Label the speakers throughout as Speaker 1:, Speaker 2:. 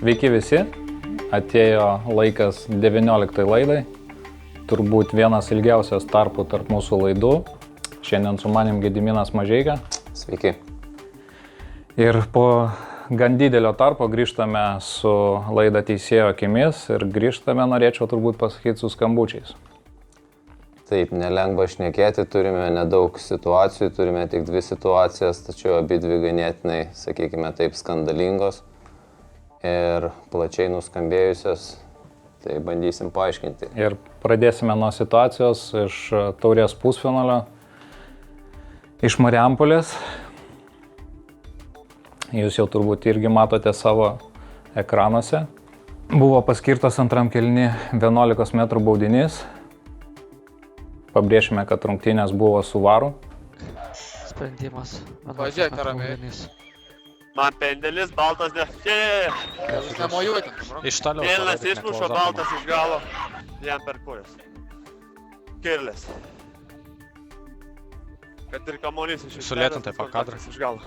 Speaker 1: Sveiki visi, atėjo laikas 19 laidai, turbūt vienas ilgiausias tarpų tarp mūsų laidų. Šiandien su manim Gediminas Mažeika.
Speaker 2: Sveiki.
Speaker 1: Ir po gan didelio tarpo grįžtame su laida Teisėjo akimis ir grįžtame, norėčiau turbūt pasakyti, su skambučiais.
Speaker 2: Taip, nelengva šnekėti, turime nedaug situacijų, turime tik 2 situacijas, tačiau abidvi ganėtinai, sakykime taip, skandalingos ir plačiai nuskambėjusios, tai bandysim paaiškinti.
Speaker 1: Ir pradėsime nuo situacijos iš taurės pusfinalio, iš Marijampolės. Jūs jau turbūt irgi matote savo ekranuose. Buvo paskirtas antram kėliny 11 metrų baudinys. Pabrėšime, kad rungtynės buvo su varu.
Speaker 3: Sprendimas.
Speaker 4: Važiuok, ramiai.
Speaker 5: Man pendelis, baltas ne...
Speaker 4: Jūs nemojuotin.
Speaker 3: Iš toliau.
Speaker 5: Mėlynas išmušo, baltas iš galo. Jam per kojas. Kirlis. Kad ir kamuolys iš
Speaker 3: Sulėtintai po kadrą.
Speaker 5: iš galo.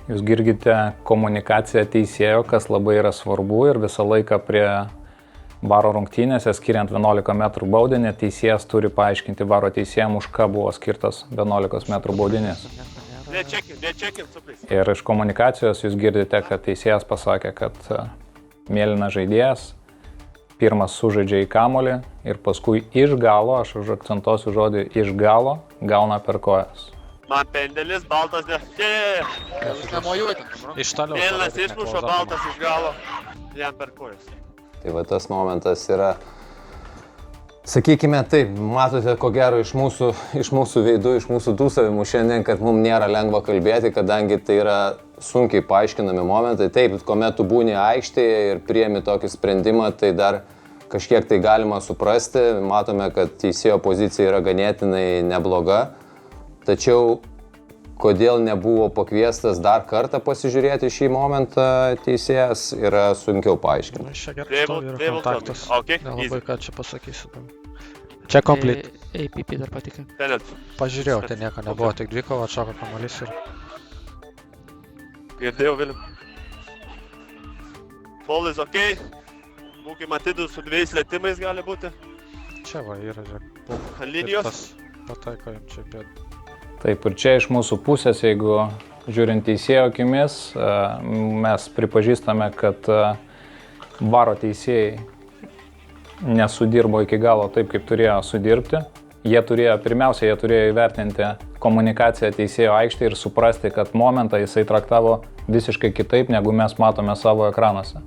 Speaker 1: Jūs girdite komunikaciją teisėjo, kas labai yra svarbu, ir visą laiką prie varo rungtynėse, skiriant 11 metrų baudinį, teisėjas turi paaiškinti varo teisėjam, už ką buvo skirtas 11 metrų baudinys.
Speaker 5: Nečekin, suplis.
Speaker 1: Ir iš komunikacijos jūs girdite, kad teisėjas pasakė, kad mėlynas žaidėjas pirmas sužaidžia į kamuolį ir paskui iš galo, aš užakcentuosiu žodį iš galo, gauna per kojas.
Speaker 5: Man pendelis, baltas ne...
Speaker 4: Jūs nemojuotin.
Speaker 3: Iš toliau.
Speaker 5: Mėlynas išmušo, baltas iš galo. Jam per kojas.
Speaker 2: Tai va tas momentas yra, sakykime taip, matote ko gero iš mūsų veidų, iš mūsų dūsavimų šiandien, kad mums nėra lengva kalbėti, kadangi tai yra sunkiai paaiškinami momentai. Taip, kuomet tu būni aikštėje ir priemi tokį sprendimą, tai dar kažkiek tai galima suprasti. Matome, kad teisėjo pozicija yra ganėtinai nebloga. Tačiau kodėl nebuvo pakviestas dar kartą pasižiūrėti šį momentą teisėjas, yra sunkiau paaiškinti.
Speaker 3: Čia gerai, yra kontaktas.
Speaker 5: Okay,
Speaker 3: Nelabai ką čia pasakysiu. Čia complete.
Speaker 4: APP dar patikė.
Speaker 5: penalty.
Speaker 3: Pažiūrėjau, tai nieko nebuvo, tik dvikova, atšoko kamuolys ir...
Speaker 5: Girdėjau, Vilim. Foul ok. Būkim atidus su 2 lietimais gali būti.
Speaker 3: Čia va yra, žiūrėk.
Speaker 5: Ant linijos.
Speaker 3: Pataiko jam čia bėd.
Speaker 1: Taip, ir čia iš mūsų pusės, jeigu žiūrint teisėjo akimis, mes pripažįstame, kad varo teisėjai nesudirbo iki galo taip, kaip turėjo sudirbti. Pirmiausia, jie turėjo įvertinti komunikaciją teisėjo aikštėje ir suprasti, kad momentą jisai traktavo visiškai kitaip, negu mes matome savo ekranuose.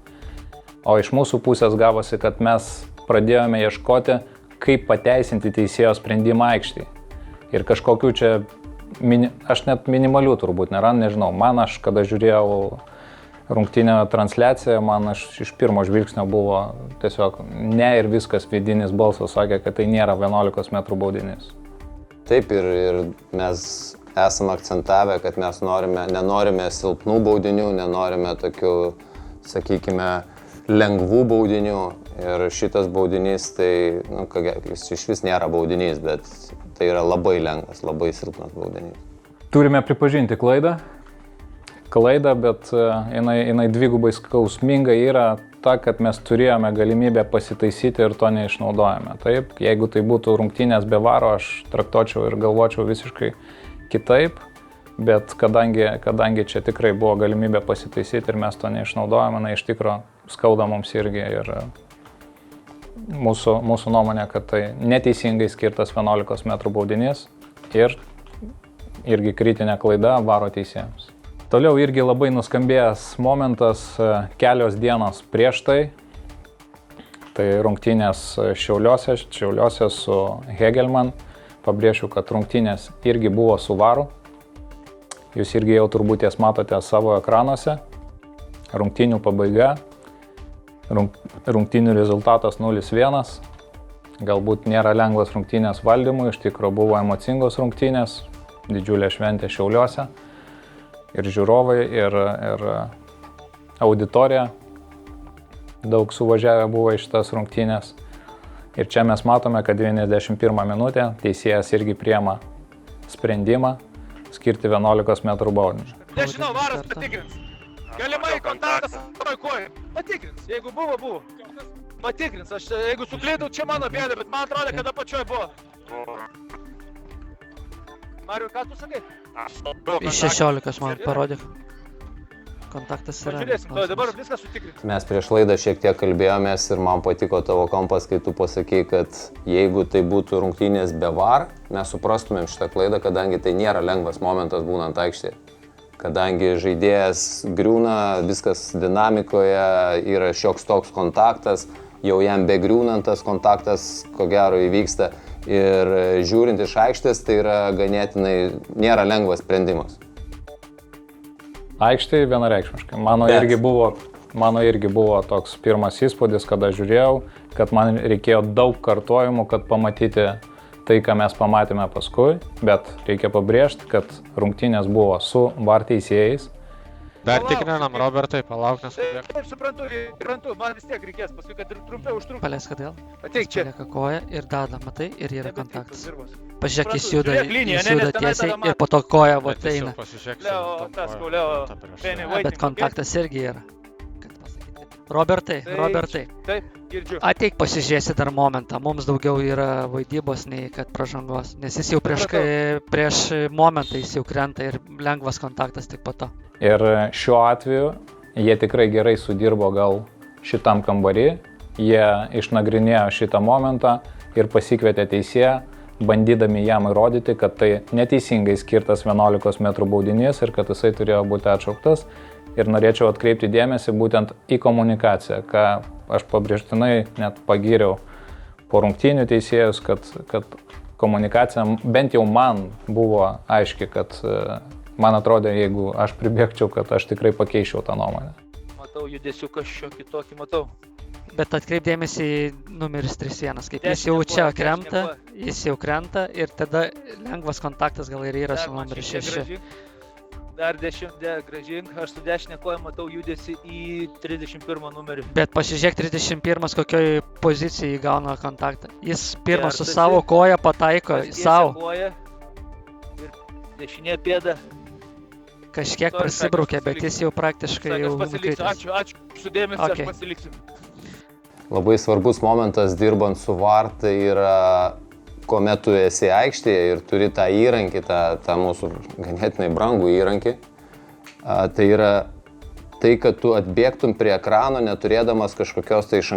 Speaker 1: O iš mūsų pusės gavosi, kad mes pradėjome ieškoti, kaip pateisinti teisėjo sprendimą aikštėje. Ir kažkokių čia, aš net minimalių turbūt nežinau, aš kada žiūrėjau rungtynę transliaciją, iš pirmo žvilgsnio buvo tiesiog ne ir viskas, vidinis balsas sakė, kad tai nėra 11 metrų baudinys.
Speaker 2: Taip ir mes esame akcentavę, kad mes nenorime silpnų baudinių, nenorime tokių, sakykime, lengvų baudinių. Ir šitas baudinys, tai, jis iš vis nėra baudinys, bet tai yra labai lengvas, labai silpnas baudinys.
Speaker 1: Turime pripažinti klaidą, bet jinai dvigubai skausminga yra ta, kad mes turėjome galimybę pasitaisyti ir to neišnaudojame. Taip, jeigu tai būtų rungtynės be varo, aš traktuočiau ir galvočiau visiškai kitaip, bet kadangi čia tikrai buvo galimybė pasitaisyti ir mes to neišnaudojame, iš tikro skauda mums irgi ir mūsų nuomonė, kad tai neteisingai skirtas 11 metrų baudinys ir irgi kritinė klaida varo teisėjams. Toliau irgi labai nuskambėjęs momentas kelios dienos prieš tai. Tai rungtynės Šiauliuose su Hegelman. Pabrėšiu, kad rungtynės irgi buvo su varu. Jūs irgi jau turbūt jas matote savo ekranuose. Rungtynių pabaiga. Rungtynių rezultatas 0-1. Galbūt nėra lengvas rungtynės valdymui, iš tikro buvo emocingos rungtynės, didžiulė šventė Šiauliuose. Ir žiūrovai, ir auditorija daug suvažiavę buvo iš šitas rungtynės. Ir čia mes matome, kad 91 minutė teisėjas irgi priema sprendimą skirti 11 metrų baudinį.
Speaker 5: Nežinau, varas patikrins.
Speaker 4: Galimai kontaktas toj kojai. Patikrins, jeigu buvo, buvo. Patikrins, aš jeigu suklydau, čia mano bėda, bet man atrodo, kad apačioj buvo. Mariu, ką tu sakai?
Speaker 3: Iš 16 man parodyk. Kontaktas yra.
Speaker 4: Pažiūrėsim, dabar viską sutikrins.
Speaker 2: Mes prieš laidą šiek tiek kalbėjomės ir man patiko tavo kampas, kai tu pasakei, kad jeigu tai būtų rungtynės be VAR, mes suprastumėm šitą klaidą, kadangi tai nėra lengvas momentas būnant aikštėje. Kadangi žaidėjas griūna, viskas dinamikoje, yra šioks toks kontaktas, jau jam begriūnant tas kontaktas, ko gero, įvyksta. Ir žiūrint iš aikštės, tai yra ganėtinai, nėra lengvas sprendimas.
Speaker 1: Aikštėje vienareikšmiškai. Mano irgi buvo toks pirmas įspūdis, kada žiūrėjau, kad man reikėjo daug kartojimų, kad pamatyti tai, ką mes pamatėme paskui, bet reikia pabrėžti, kad rungtynės buvo su VAR teisėjais.
Speaker 3: Dar tikrinam, Robertai, palauk, neskubėk.
Speaker 4: Taip, suprantu, man vis tiek reikės paskui, kad ir trumpiau užtrukti.
Speaker 6: Paleisk atgal.
Speaker 4: Ateik čia.
Speaker 6: Palieka koją ir deda, matai, ir yra kontaktas.
Speaker 4: Suprantu,
Speaker 6: Pažiūrėk, jis
Speaker 4: žiūrėk liniją,
Speaker 6: juda
Speaker 4: nes tenai
Speaker 6: tiesiai
Speaker 4: tada mato.
Speaker 6: ir po to koja vat eina.
Speaker 4: Leo, tas, Leo, Penny
Speaker 6: Bet
Speaker 4: Waiting.
Speaker 6: kontaktas irgi yra. Kad pasakyti. Robertai,
Speaker 4: Taip, girdžiu.
Speaker 6: ateik pasižiūrėsi dar momentą. Mums daugiau yra vaidybos nei kad pražangos. Nes jis jau prieš momentą jis jau krenta ir lengvas kontaktas tik po to.
Speaker 1: Ir šiuo atveju jie tikrai gerai sudirbo gal šitam kambarį, jie išnagrinėjo šitą momentą ir pasikvietė teisėją, bandydami jam įrodyti, kad tai neteisingai skirtas 11 metrų baudinys ir kad jisai turėjo būti atšauktas. Ir norėčiau atkreipti dėmesį būtent į komunikaciją, ką aš pabrėžtinai net pagyriau po rungtynių teisėjus, kad komunikacija bent jau man buvo aiški, kad man atrodė, jeigu aš pribėgčiau, kad aš tikrai pakeičiau tą nuomonę.
Speaker 4: Matau judesiuką šiokį tokį, matau.
Speaker 6: Bet atkreipdėmėsi į numeris 3-1, kaip jis jau čia krenta, jis jau krenta ir tada lengvas kontaktas gal ir yra su numeriu 6.
Speaker 4: Dar 10 gražink, aš su dešinė koja matau judesi į 31 numerį.
Speaker 6: Bet pasižiūrėk 31, kokioj pozicijai gauna kontaktą. Jis pirmas su savo koja pataiko savo.
Speaker 4: Koja ir dešinė pėda.
Speaker 6: Kažkiek prasibraukė, bet jis jau praktiškai jau nukritęs.
Speaker 4: Ačiū, sudėmės, aš pasiliksiu.
Speaker 2: Labai svarbus momentas dirbant su VAR, tai yra, kuomet tu esi aikštėje ir turi tą įrankį, tą mūsų ganėtinai brangų įrankį. Tai yra tai, kad tu atbėgtum prie ekrano, neturėdamas kažkokios tai iš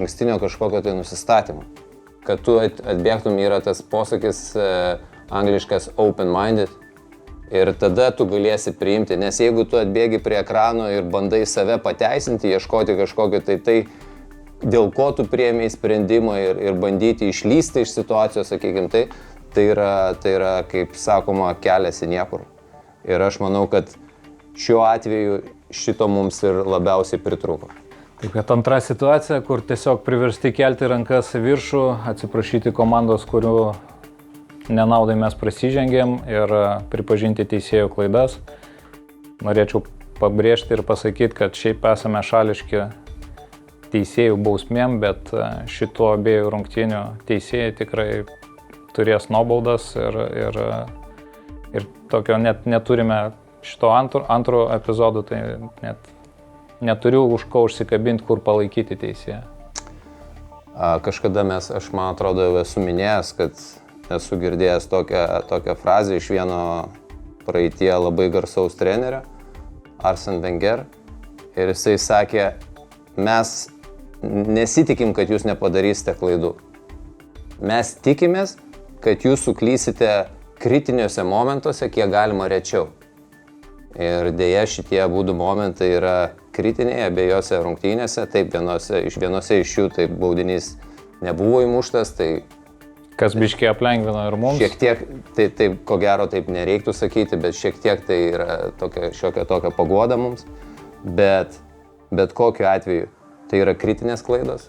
Speaker 2: ankstinio kažkokio tai nusistatymo. Kad tu atbėgtum, yra tas posakis angliškas open-minded. Ir tada tu galėsi priimti, nes jeigu tu atbėgi prie ekrano ir bandai save pateisinti, ieškoti kažkokio tai dėl ko tu priėmei sprendimą ir bandyti išlysti iš situacijos, sakykime, tai yra, kaip sakoma, kelias į niekur. Ir aš manau, kad šiuo atveju šito mums ir labiausiai pritrūko.
Speaker 1: Taip, kad antra situacija, kur tiesiog priversti kelti rankas į viršų, atsiprašyti komandos, kurių nenaudai mes prasižengėm ir pripažinti teisėjų klaidas. Norėčiau pabrėžti ir pasakyti, kad šiaip esame šališki teisėjų bausmėm, bet šito abiejų rungtynių teisėjai tikrai turės nuobaudas ir tokio net neturime šito antro epizodo, tai net neturiu už ko užsikabinti, kur palaikyti teisėją.
Speaker 2: Kažkada aš man atrodo, jau esu minėjęs, kad esu girdėjęs tokią frazę iš vieno praeitie labai garsaus trenerio, Arsene Wenger, ir jisai sakė, mes nesitikim, kad jūs nepadarysite klaidų. Mes tikimės, kad jūs suklysite kritiniuose momentuose, kiek galima rečiau. Ir dėja šitie abudu momentai yra kritiniai abiejose rungtynėse, taip vienose iš jų taip baudinys nebuvo įmuštas, tai
Speaker 1: kas biškiai aplengvino ir mums.
Speaker 2: Šiek tiek, tai ko gero taip nereiktų sakyti, bet šiek tiek tai yra šiokia tokia paguoda mums. Bet kokiu atveju tai yra kritinės klaidos.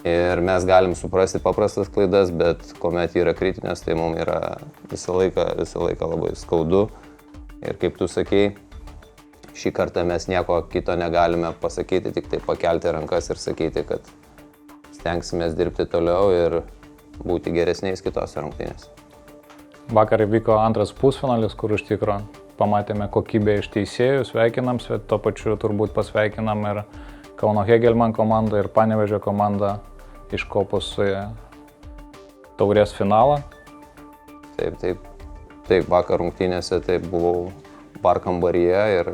Speaker 2: Ir mes galim suprasti paprastas klaidas, bet kuomet yra kritinės, tai mums yra visą laiką labai skaudu. Ir kaip tu sakei, šį kartą mes nieko kito negalime pasakyti, tik tai pakelti rankas ir sakyti, kad stengsimės dirbti toliau ir būti geresniais kitose rungtynėse.
Speaker 1: Vakar vyko antras pusfinalis, kur iš tikro pamatėme kokybę iš teisėjų, sveikinam, tuo pačiu turbūt pasveikinam ir Kauno Hegelman komandą ir Panevėžio komandą iškopus taurės finalą.
Speaker 2: Taip, vakar rungtynėse taip buvau bar kambaryje ir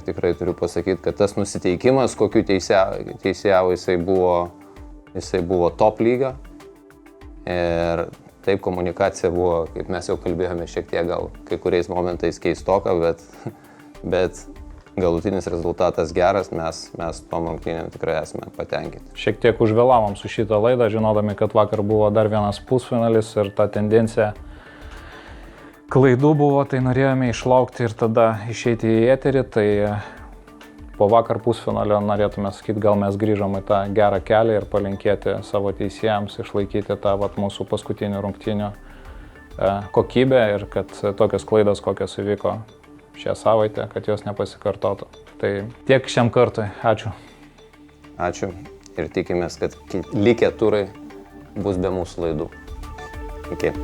Speaker 2: tikrai turiu pasakyti, kad tas nusiteikimas, kokiu teisėjavo, jisai buvo top lyga. Ir taip komunikacija buvo, kaip mes jau kalbėjome, šiek tiek gal kai kuriais momentais keistoka, bet galutinis rezultatas geras, mes tom rungtynėm tikrai esame patenkinti.
Speaker 1: Šiek tiek užvėlavom su šitą laidą, žinodami, kad vakar buvo dar vienas pusfinalis ir ta tendencija klaidų buvo, tai norėjome išlaukti ir tada išeiti į eterį, tai po vakar pusfinalio norėtume sakyti, gal mes grįžom į tą gerą kelią ir palinkėti savo teisėjams, išlaikyti tą mūsų paskutinių rungtynių kokybę ir kad tokios klaidos, kokios įvyko šią savaitę, kad jos nepasikartotų. Tai tiek šiam kartui. Ačiū.
Speaker 2: Ačiū ir tikimės, kad likę turai bus be mūsų laidų. Iki.